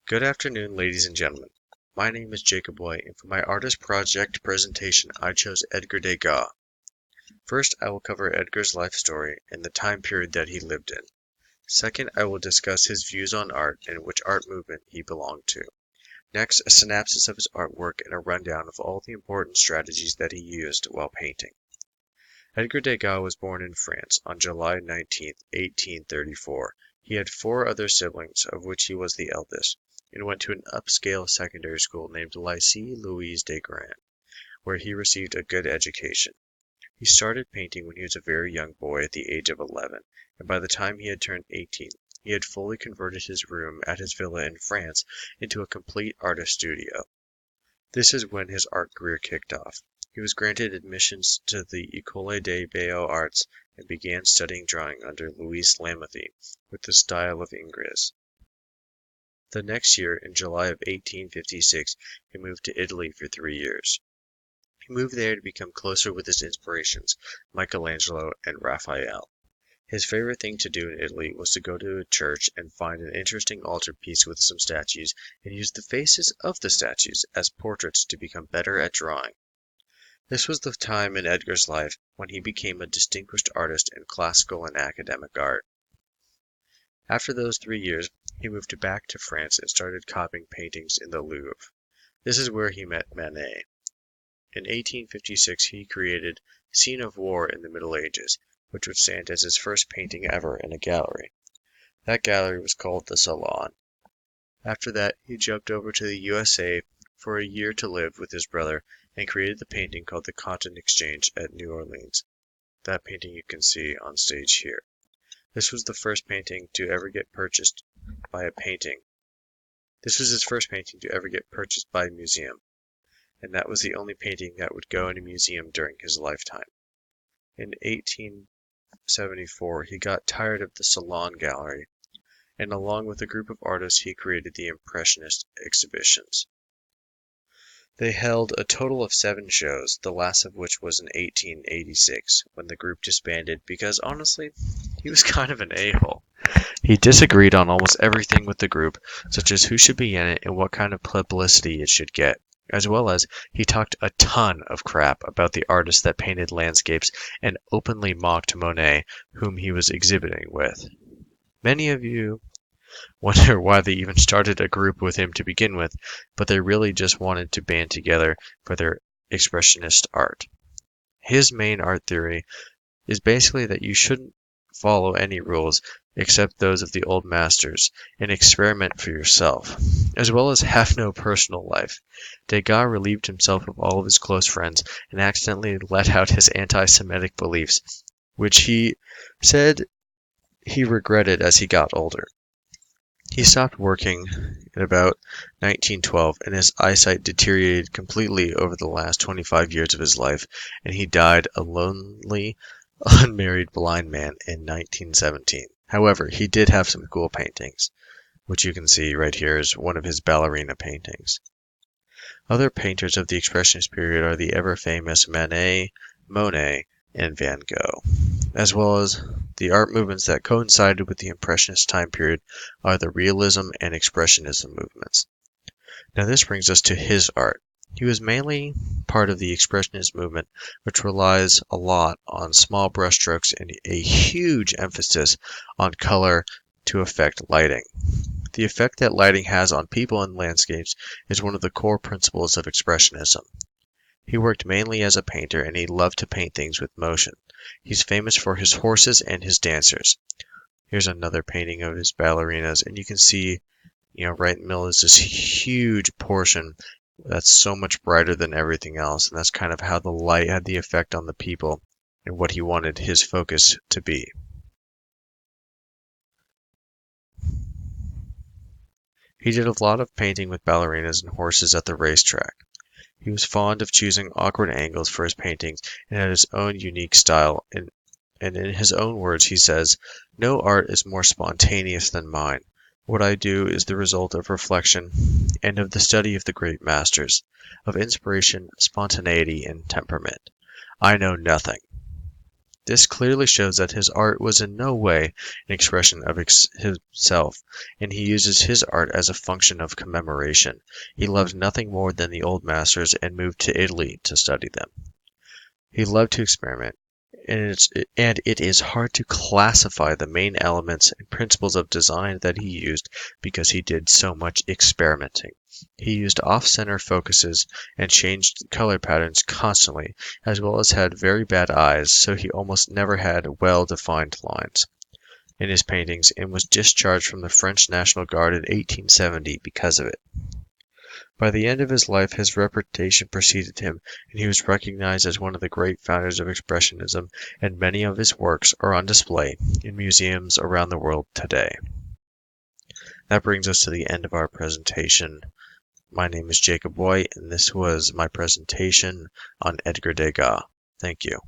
Good afternoon, ladies and gentlemen. My name is Jacob White, and for my artist project presentation, I chose Edgar Degas. First, I will cover Edgar's life story and the time period that he lived in. Second, I will discuss his views on art and which art movement he belonged to. Next, a synopsis of his artwork and a rundown of all the important strategies that he used while painting. Edgar Degas was born in France on July 19, 1834. He had 4 other siblings, of which he was the eldest, and went to an upscale secondary school named Lycée Louise Degas, where he received a good education. He started painting when he was a very young boy at the age of 11, and by the time he had turned 18, he had fully converted his room at his villa in France into a complete artist studio. This is when his art career kicked off. He was granted admissions to the École des Beaux-Arts and began studying drawing under Louis Lamothe with the style of Ingres. The next year, in July of 1856, he moved to Italy for 3 years. He moved there to become closer with his inspirations, Michelangelo and Raphael. His favorite thing to do in Italy was to go to a church and find an interesting altarpiece with some statues and use the faces of the statues as portraits to become better at drawing. This was the time in Edgar's life when he became a distinguished artist in classical and academic art. After those 3 years, he moved back to France and started copying paintings in the Louvre. This is where he met Manet. In 1856, he created Scene of War in the Middle Ages, which would stand as his first painting ever in a gallery. That gallery was called the Salon. After that, he jumped over to the USA for a year to live with his brother and created the painting called the Cotton Exchange at New Orleans. That painting you can see on stage here. This was the first painting to ever get purchased by a painting. This was his first painting to ever get purchased by a museum, and that was the only painting that would go in a museum during his lifetime. In 1874, he got tired of the Salon Gallery, and along with a group of artists, he created the Impressionist exhibitions. They held a total of 7 shows, the last of which was in 1886, when the group disbanded because, honestly, he was kind of an a-hole. He disagreed on almost everything with the group, such as who should be in it and what kind of publicity it should get, as well as he talked a ton of crap about the artists that painted landscapes and openly mocked Monet, whom he was exhibiting with. Many of you wonder why they even started a group with him to begin with, but they really just wanted to band together for their expressionist art. His main art theory is basically that you shouldn't follow any rules except those of the old masters and experiment for yourself, as well as have no personal life. Degas relieved himself of all of his close friends and accidentally let out his anti-Semitic beliefs, which he said he regretted as he got older. He stopped working in about 1912, and his eyesight deteriorated completely over the last 25 years of his life, and he died a lonely, unmarried blind man in 1917. However, he did have some cool paintings, which you can see right here is one of his ballerina paintings. Other painters of the Expressionist period are the ever-famous Manet, Monet, and Van Gogh, as well as the art movements that coincided with the Impressionist time period are the Realism and Expressionism movements. Now this brings us to his art. He was mainly part of the Expressionist movement, which relies a lot on small brushstrokes and a huge emphasis on color to affect lighting. The effect that lighting has on people and landscapes is one of the core principles of Expressionism. He worked mainly as a painter, and he loved to paint things with motion. He's famous for his horses and his dancers. Here's another painting of his ballerinas, and you can see, right in the middle is this huge portion that's so much brighter than everything else, and that's kind of how the light had the effect on the people and what he wanted his focus to be. He did a lot of painting with ballerinas and horses at the racetrack. He was fond of choosing awkward angles for his paintings and had his own unique style, and in his own words he says, "No art is more spontaneous than mine. What I do is the result of reflection and of the study of the great masters, of inspiration, spontaneity, and temperament. I know nothing." This clearly shows that his art was in no way an expression of himself, and he uses his art as a function of commemoration. He loved nothing more than the old masters and moved to Italy to study them. He loved to experiment, and it is hard to classify the main elements and principles of design that he used because he did so much experimenting. He used off-center focuses and changed color patterns constantly, as well as had very bad eyes, so he almost never had well-defined lines in his paintings and was discharged from the French National Guard in 1870 because of it. By the end of his life his reputation preceded him, and he was recognized as one of the great founders of Expressionism, and many of his works are on display in museums around the world today. That brings us to the end of our presentation. My name is Jacob White, and this was my presentation on Edgar Degas. Thank you.